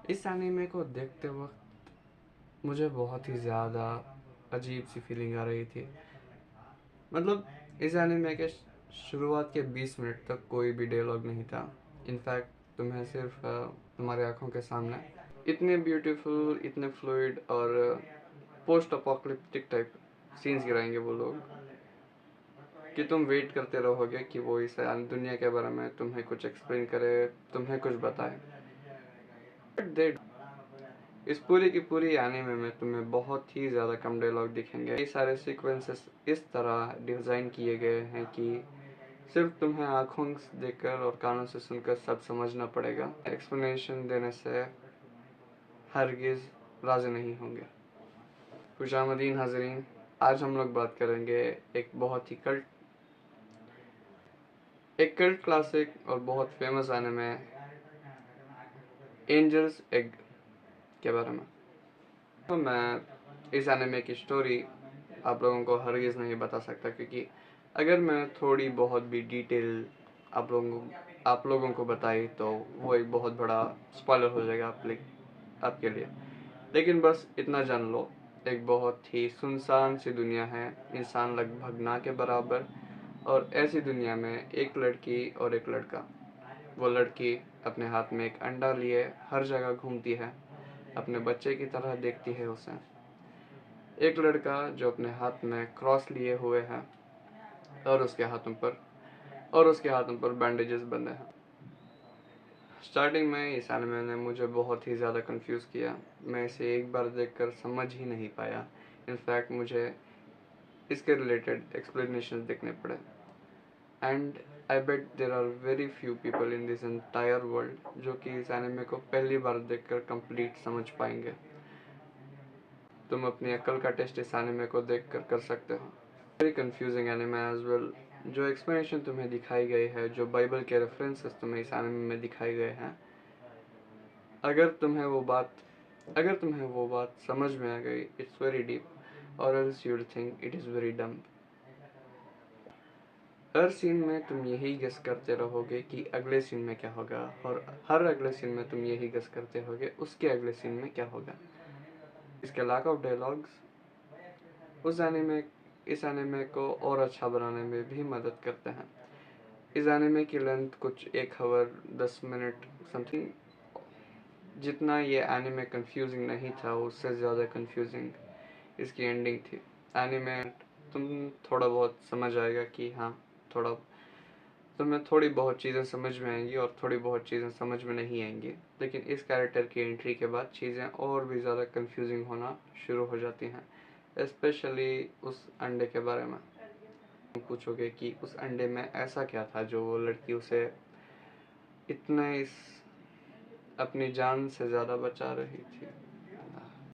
इस एनीमे को देखते वक्त मुझे बहुत ही ज़्यादा अजीब सी फीलिंग आ रही थी। मतलब इस एनीमे के शुरुआत के 20 मिनट तक कोई भी डायलॉग नहीं था। इनफैक्ट तुम्हें सिर्फ तुम्हारी आंखों के सामने इतने ब्यूटीफुल, इतने फ्लूइड और पोस्ट अपोकलिप्टिक टाइप सीन्स गिराएंगे वो लोग कि तुम वेट करते रहोगे कि वो इस दुनिया के बारे में तुम्हें कुछ एक्सप्लेन करे, तुम्हें कुछ बताए। बट दे इस पूरी की पूरी एनीमे में तुम्हें बहुत ही ज़्यादा कम डायलॉग दिखेंगे। ये सारे सीक्वेंसेस इस तरह डिज़ाइन किए गए हैं कि सिर्फ तुम्हें आँखों से देखकर और कानों से सुनकर सब समझना पड़ेगा। एक्सप्लेनेशन देने से हरगिज़ राज़ी नहीं होंगे। खुशामदीन हाज़रीन, आज हम लोग बात करेंगे एक कल्ट क्लासिक और बहुत फेमस एनीमे एंजल्स एग के बारे में। तो मैं इस एनीमे की स्टोरी आप लोगों को हरगिज़ नहीं बता सकता, क्योंकि अगर मैं थोड़ी बहुत भी डिटेल आप लोगों को बताई तो वो एक बहुत बड़ा स्पॉइलर हो जाएगा आपके लिए। लेकिन बस इतना जान लो, एक बहुत ही सुनसान सी दुनिया है, इंसान लगभग ना के बराबर, और ऐसी दुनिया में एक लड़की और एक लड़का। वो लड़की अपने हाथ में एक अंडा लिए हर जगह घूमती है, अपने बच्चे की तरह देखती है उसे। एक लड़का जो अपने हाथ में क्रॉस लिए हुए है और उसके हाथों पर बैंडेजेस बंधे हैं। स्टार्टिंग में इस एनिमे ने मुझे बहुत ही ज़्यादा कंफ्यूज किया। मैं इसे एक बार देखकर समझ ही नहीं पाया। इनफैक्ट मुझे इसके रिलेटेड एक्सप्लेनेशन देखने पड़े। And I bet there are very few people in this entire world जो कि इस एनिमे को पहली बार देखकर कंप्लीट समझ पाएंगे। तुम अपनी अक्ल का टेस्ट इस एनिमे को देखकर कर सकते हो। Very confusing anime as well. जो एक्सप्लेनेशन तुम्हें दिखाई गई है, जो बाइबल के रेफरेंसेस तुम्हें इस एनिमे में दिखाए गए हैं, अगर तुम्हें वो बात समझ में आ गई, इट्स वेरी डीप, और else you think it is very dumb. हर सीन में तुम यही गेस करते रहोगे कि अगले सीन में क्या होगा, और हर अगले सीन में तुम यही गेस करते होगे उसके अगले सीन में क्या होगा। इसके लैक ऑफ डायलॉग्स इस एनिमे को और अच्छा बनाने में भी मदद करते हैं। इस एनिमे की लेंथ कुछ 1 आवर 10 मिनट समथिंग। जितना ये एनिमे कंफ्यूजिंग नहीं था, उससे ज़्यादा कंफ्यूजिंग इसकी एंडिंग थी। एनिमे तुम थोड़ा बहुत समझ आएगा कि हाँ, थोड़ा तुम्हें थोड़ी बहुत चीज़ें समझ में आएंगी और थोड़ी बहुत चीज़ें समझ में नहीं आएंगी। लेकिन इस कैरेक्टर की एंट्री के बाद चीज़ें और भी ज़्यादा कंफ्यूजिंग होना शुरू हो जाती हैं, स्पेशली उस अंडे के बारे में। तुम पूछोगे कि उस अंडे में ऐसा क्या था जो वो लड़की उसे इतने इस अपनी जान से ज़्यादा बचा रही थी।